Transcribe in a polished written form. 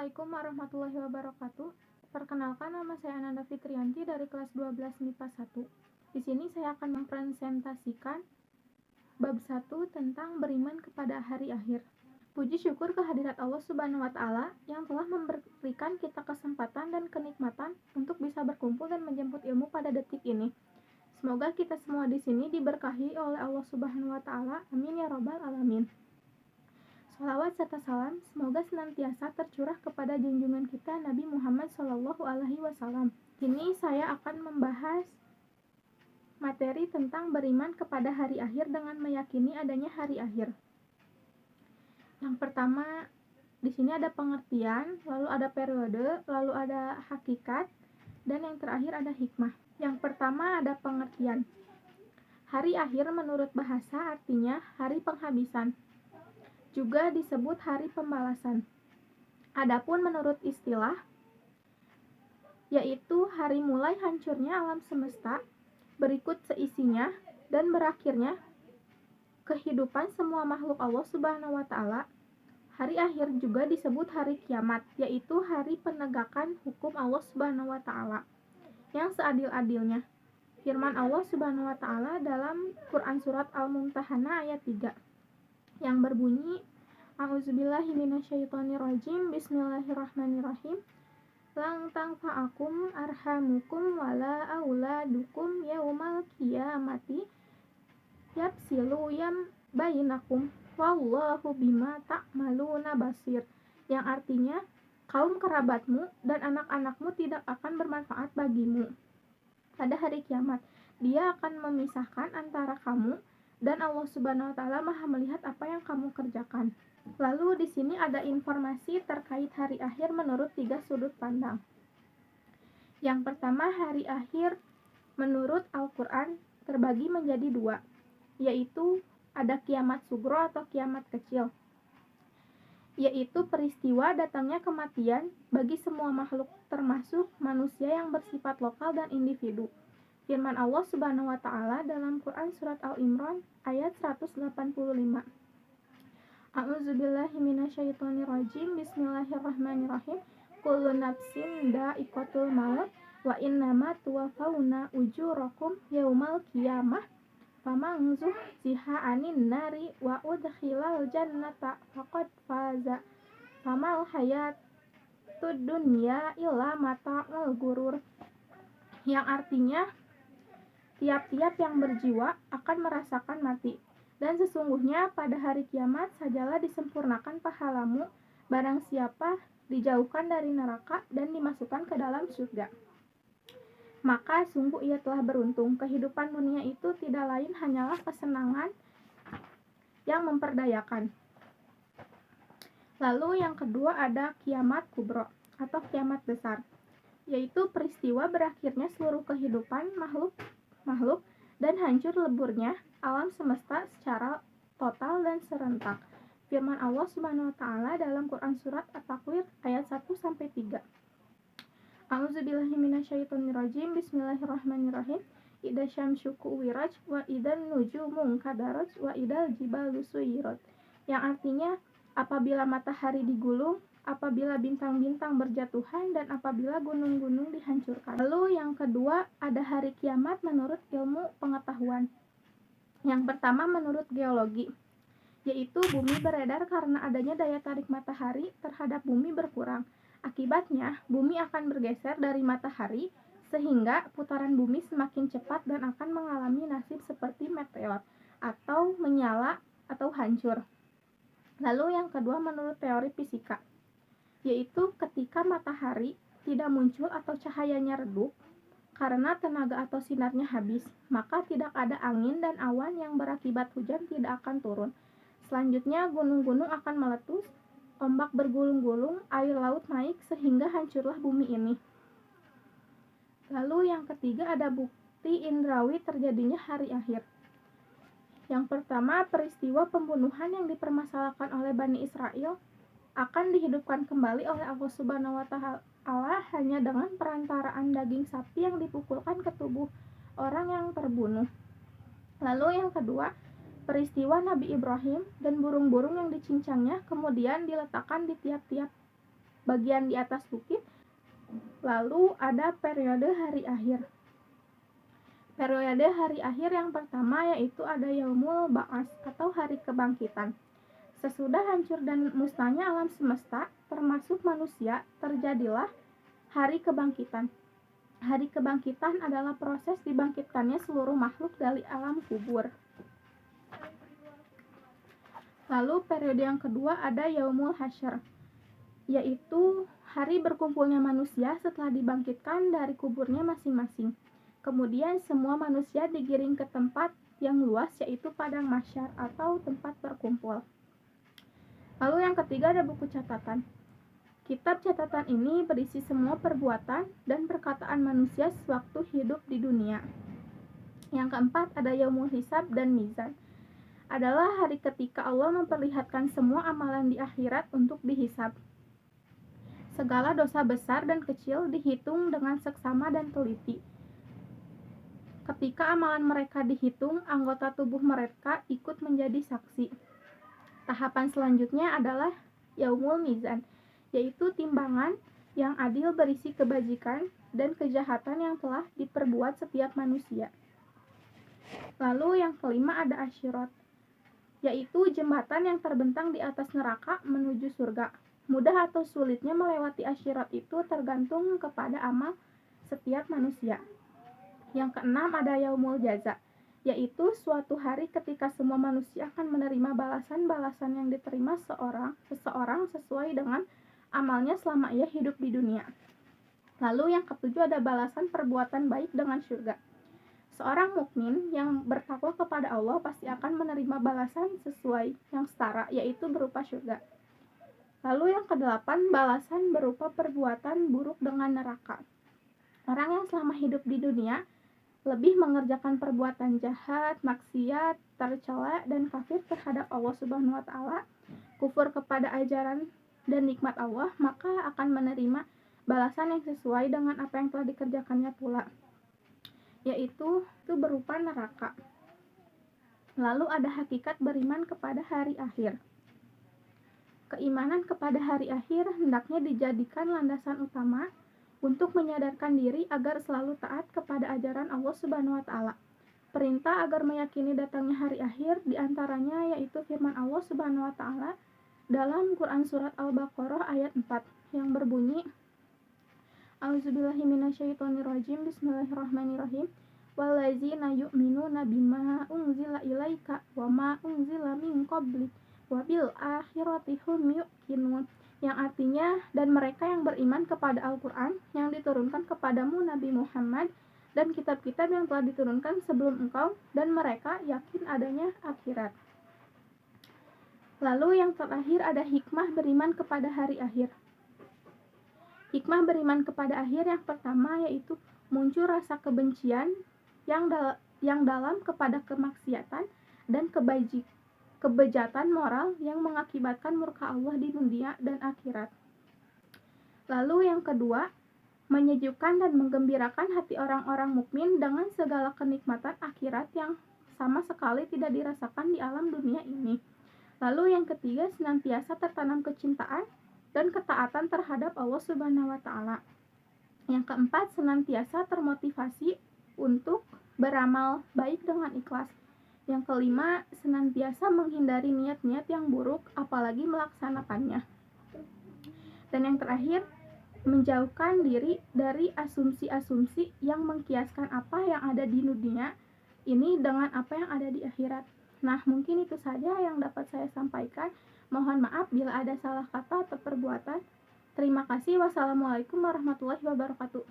Assalamualaikum warahmatullahi wabarakatuh. Perkenalkan, nama saya Ananda Fitrianti dari kelas 12 MIPA 1. Di sini saya akan mempresentasikan bab 1 tentang beriman kepada hari akhir. Puji syukur kehadirat Allah Subhanahu wa Ta'ala yang telah memberikan kita kesempatan dan kenikmatan untuk bisa berkumpul dan menjemput ilmu pada detik ini. Semoga kita semua di sini diberkahi oleh Allah Subhanahu wa Ta'ala. Amin ya rabbal alamin. Salawat serta salam semoga senantiasa tercurah kepada junjungan kita Nabi Muhammad SAW. Kini saya akan membahas materi tentang beriman kepada hari akhir dengan meyakini adanya hari akhir. Yang pertama, di sini ada pengertian, lalu ada periode, lalu ada hakikat, dan yang terakhir ada hikmah. Yang pertama ada pengertian. Hari akhir menurut bahasa artinya hari penghabisan. Juga disebut hari pembalasan. Adapun menurut istilah, yaitu hari mulai hancurnya alam semesta, berikut seisinya, dan berakhirnya kehidupan semua makhluk Allah Subhanahu wa Ta'ala. Hari akhir juga disebut hari kiamat, yaitu hari penegakan hukum Allah Subhanahu wa Ta'ala yang seadil-adilnya. Firman Allah Subhanahu wa Ta'ala dalam Quran surat Al-Mumtahanah ayat 3 yang berbunyi, A'udzubillahi minasyaitonirrajim, Bismillahirrahmanirrahim. Lang tanfa'akum arhamukum wala auladukum yaumal qiyamati yafsilu yam bainakum wallahu bima ta'maluna basir. Yang artinya, kaum kerabatmu dan anak-anakmu tidak akan bermanfaat bagimu pada hari kiamat. Dia akan memisahkan antara kamu dan Allah Subhanahu wa Ta'ala Maha melihat apa yang kamu kerjakan. Lalu di sini ada informasi terkait hari akhir menurut 3 sudut pandang. Yang pertama, hari akhir menurut Al-Qur'an terbagi menjadi 2, yaitu ada kiamat sugro atau kiamat kecil, yaitu peristiwa datangnya kematian bagi semua makhluk termasuk manusia yang bersifat lokal dan individu. Firman Allah Subhanahu wa Ta'ala dalam Quran surat Al-Imran ayat 185. A'udzubillahi minasyaitonirrajim. Bismillahirrahmanirrahim. Kullu nafsin dha'iqatul maut wa innama tuwaffawna ujurakum yaumal qiyamah. Faman zuhziha 'anil nari wa udkhilal jannata faqad faza. Famal hayatud dunya illa mata'ul ghurur. Yang artinya, tiap-tiap yang berjiwa akan merasakan mati. Dan sesungguhnya pada hari kiamat sajalah disempurnakan pahalamu, barang siapa dijauhkan dari neraka dan dimasukkan ke dalam surga. Maka sungguh ia telah beruntung. Kehidupan dunia itu tidak lain hanyalah kesenangan yang memperdayakan. Lalu yang kedua ada kiamat kubro atau kiamat besar, yaitu peristiwa berakhirnya seluruh kehidupan makhluk dan hancur leburnya alam semesta secara total dan serentak. Firman Allah Subhanahu wa Ta'ala dalam Quran surat At-Takwir ayat 1-3. A'udzubillahi minasyaitonirrajim. Bismillahirrahmanirrahim. Idza syamsu kuwiraj wa idzan nujumu kadaraj wa idzal jibalu suyirat. Yang artinya, apabila matahari digulung, apabila bintang-bintang berjatuhan, dan apabila gunung-gunung dihancurkan. Lalu yang kedua ada hari kiamat menurut ilmu pengetahuan. Yang pertama menurut geologi, yaitu bumi beredar karena adanya daya tarik matahari terhadap bumi berkurang. Akibatnya bumi akan bergeser dari matahari sehingga putaran bumi semakin cepat dan akan mengalami nasib seperti meteor atau menyala atau hancur. Lalu yang kedua menurut teori fisika, yaitu ketika matahari tidak muncul atau cahayanya redup karena tenaga atau sinarnya habis, maka tidak ada angin dan awan yang berakibat hujan tidak akan turun. Selanjutnya gunung-gunung akan meletus, ombak bergulung-gulung, air laut naik sehingga hancurlah bumi ini. Lalu yang ketiga ada bukti indrawi terjadinya hari akhir. Yang pertama, peristiwa pembunuhan yang dipermasalahkan oleh Bani Israel akan dihidupkan kembali oleh Allah Subhanahu wa Ta'ala hanya dengan perantaraan daging sapi yang dipukulkan ke tubuh orang yang terbunuh. Lalu yang kedua, peristiwa Nabi Ibrahim dan burung-burung yang dicincangnya kemudian diletakkan di tiap-tiap bagian di atas bukit. Lalu ada periode hari akhir. Periode hari akhir yang pertama yaitu ada Yaumul Ba'ats atau hari kebangkitan. Sesudah hancur dan musnahnya alam semesta, termasuk manusia, terjadilah hari kebangkitan. Hari kebangkitan adalah proses dibangkitkannya seluruh makhluk dari alam kubur. Lalu periode yang kedua ada Yaumul Hasyr, yaitu hari berkumpulnya manusia setelah dibangkitkan dari kuburnya masing-masing. Kemudian semua manusia digiring ke tempat yang luas, yaitu padang mahsyar atau tempat berkumpul. Lalu yang ketiga ada buku catatan. Kitab catatan ini berisi semua perbuatan dan perkataan manusia sewaktu hidup di dunia. Yang keempat ada Yaumul Hisab dan Mizan. Adalah hari ketika Allah memperlihatkan semua amalan di akhirat untuk dihisab. Segala dosa besar dan kecil dihitung dengan seksama dan teliti. Ketika amalan mereka dihitung, anggota tubuh mereka ikut menjadi saksi. Tahapan selanjutnya adalah Yaumul Mizan, yaitu timbangan yang adil berisi kebajikan dan kejahatan yang telah diperbuat setiap manusia. Lalu yang kelima ada Asyirat, yaitu jembatan yang terbentang di atas neraka menuju surga. Mudah atau sulitnya melewati Asyirat itu tergantung kepada amal setiap manusia. Yang keenam ada Yaumul Jaza, yaitu suatu hari ketika semua manusia akan menerima balasan-balasan yang diterima seseorang sesuai dengan amalnya selama ia hidup di dunia. Lalu yang ketujuh ada balasan perbuatan baik dengan surga. Seorang mukmin yang bertakwa kepada Allah pasti akan menerima balasan sesuai yang setara, yaitu berupa surga. Lalu yang kedelapan, balasan berupa perbuatan buruk dengan neraka. Orang yang selama hidup di dunia lebih mengerjakan perbuatan jahat, maksiat, tercela, dan kafir terhadap Allah Subhanahu wa Ta'ala, kufur kepada ajaran dan nikmat Allah, maka akan menerima balasan yang sesuai dengan apa yang telah dikerjakannya pula, yaitu itu berupa neraka. Lalu ada hakikat beriman kepada hari akhir. Keimanan kepada hari akhir hendaknya dijadikan landasan utama untuk menyadarkan diri agar selalu taat kepada ajaran Allah Subhanahu wa Ta'ala. Perintah agar meyakini datangnya hari akhir diantaranya yaitu firman Allah Subhanahu wa Ta'ala dalam Quran surat Al-Baqarah ayat 4 yang berbunyi, A'udzubillahi minasyaitonirrajim, Bismillahirrahmanirrahim. Wallazina yu'minuna bima unzila ilaika wa ma unzila min qablik wa bil akhirati hum yuqinun. Yang artinya, dan mereka yang beriman kepada Al-Quran yang diturunkan kepadamu Nabi Muhammad dan kitab-kitab yang telah diturunkan sebelum engkau, dan mereka yakin adanya akhirat. Lalu yang terakhir ada hikmah beriman kepada hari akhir. Hikmah beriman kepada akhir yang pertama yaitu muncul rasa kebencian yang dalam kepada kemaksiatan dan kebejatan moral yang mengakibatkan murka Allah di dunia dan akhirat. Lalu yang kedua, menyejukkan dan menggembirakan hati orang-orang mukmin dengan segala kenikmatan akhirat yang sama sekali tidak dirasakan di alam dunia ini. Lalu yang ketiga, senantiasa tertanam kecintaan dan ketaatan terhadap Allah Subhanahu wa Ta'ala. Yang keempat, senantiasa termotivasi untuk beramal baik dengan ikhlas. Yang kelima, senantiasa menghindari niat-niat yang buruk, apalagi melaksanakannya. Dan yang terakhir, menjauhkan diri dari asumsi-asumsi yang mengkiaskan apa yang ada di dunia ini dengan apa yang ada di akhirat. Nah, mungkin itu saja yang dapat saya sampaikan. Mohon maaf bila ada salah kata atau perbuatan. Terima kasih. Wassalamualaikum warahmatullahi wabarakatuh.